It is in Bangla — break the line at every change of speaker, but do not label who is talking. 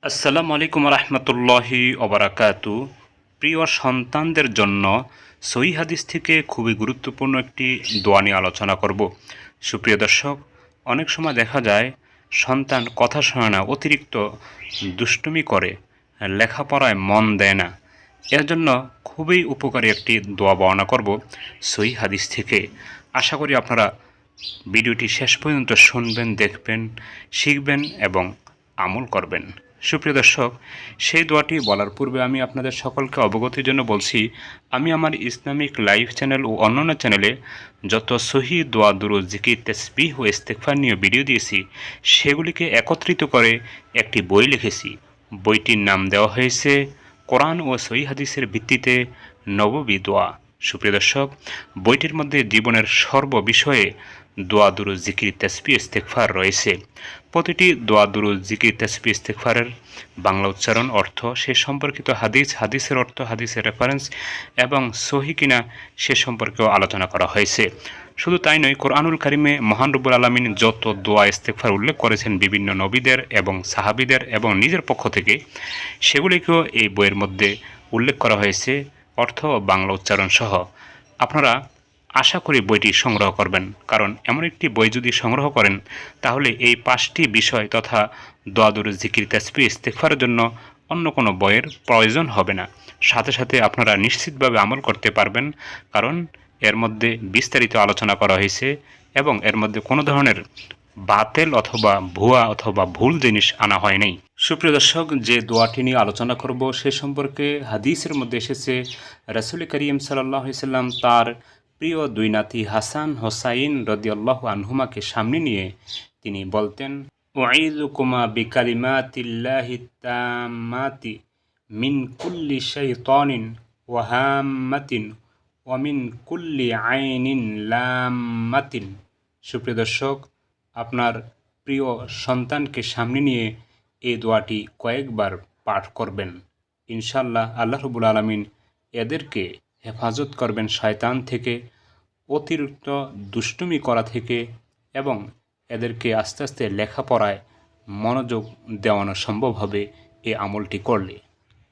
আসসালামু আলাইকুম রহমতুল্লাহি ওবারাকাতু। প্রিয় সন্তানদের জন্য সহিহ হাদিস থেকে খুবই গুরুত্বপূর্ণ একটি দোয়া নিয়ে আলোচনা করব। সুপ্রিয় দর্শক, অনেক সময় দেখা যায় সন্তান কথা শোনে না, অতিরিক্ত দুষ্টুমি করে, লেখাপড়ায় মন দেয় না। এর জন্য খুবই উপকারী একটি দোয়া বর্ণনা করব সহিহ হাদিস থেকে। আশা করি আপনারা ভিডিওটি শেষ পর্যন্ত শুনবেন, দেখবেন, শিখবেন এবং আমল করবেন। সুপ্রিয় দর্শক, সেই দোয়াটি বলার পূর্বে আমি আপনাদের সকলকে অবগতির জন্য বলছি, আমি আমার ইসলামিক লাইভ চ্যানেল ও অন্যান্য চ্যানেলে যত সহিহ দোয়া, দুরূদ, জিকির, তাসবিহ ও ইস্তেগফার নিয়ে ভিডিও দিয়েছি, সেগুলিকে একত্রিত করে একটি বই লিখেছি। বইটির নাম দেওয়া হয়েছে কোরআন ও সহিহ হাদিসের ভিত্তিতে নববী দোয়া। সুপ্রিয় দর্শক, বইটির মধ্যে জীবনের সর্ববিষয়ে দোয়া, দুরূদ, জিকির, তাসবিহ, ইস্তেগফার রয়েছে। প্রতিটি দোয়া, দুরূদ, জিকির, তাসবিহ, ইস্তেগফারের বাংলা উচ্চারণ, অর্থ, সে সম্পর্কিত হাদিসের অর্থ, হাদিসের রেফারেন্স এবং সহি কিনা সে সম্পর্কেও আলোচনা করা হয়েছে। শুধু তাই নয়, কোরআনুল কারিমে মহান রব্বুল আলামিন যত দোয়া, ইস্তেগফার উল্লেখ করেছেন বিভিন্ন নবীদের এবং সাহাবীদের এবং নিজের পক্ষ থেকে, সেগুলিকেও এই বইয়ের মধ্যে উল্লেখ করা হয়েছে, অর্থ ও বাংলা উচ্চারণ সহ। আপনারা আশা করি বইটি সংগ্রহ করবেন, কারণ এমন একটি বই যদি সংগ্রহ করেন তাহলে এই 5টি বিষয় তথা দোয়া, দুরূদ, জিকির, তাসবিহ, ইস্তেগফারের জন্য অন্য কোনো বইয়ের প্রয়োজন হবে না। সাথে সাথে আপনারা নিশ্চিতভাবে আমল করতে পারবেন, কারণ এর মধ্যে বিস্তারিত আলোচনা করা হয়েছে এবং এর মধ্যে কোনো ধরনের বাতেল অথবা ভুয়া অথবা ভুল জিনিস আনা হয় নাই। সুপ্রিয় দর্শক, যে দোয়াটি নিয়ে আলোচনা করব সে সম্পর্কে হাদিসের মধ্যে এসেছে, রাসূল করিম সাল্লাল্লাহু আলাইহি সাল্লাম তার প্রিয় দুই নাতি হাসান হোসাইন রাদিয়াল্লাহু আনহুমাকে সামনে নিয়ে তিনি বলতেন, উঈযুকুমা বিকালিমাতিল্লাহি তাম্মাতি মিন কুল্লি শাইতানিন ওয়া হাম্মাতিন ওয়া মিন কুল্লি আইনিন লাম্মাতিন। সুপ্রিয় দর্শক, আপনার প্রিয় সন্তানকে সামনে নিয়ে এই দোয়াটি কয়েকবার পাঠ করবেন। ইনশাআল্লাহ আল্লাহ রাব্বুল আলামিন এদেরকে হেফাজত করবেন শয়তান থেকে, অতিরিক্ত দুষ্টুমি করা থেকে, এবং এদেরকে আস্তে আস্তে লেখাপড়ায় মনোযোগ দেওয়ানো সম্ভব হবে এই আমলটি করলে।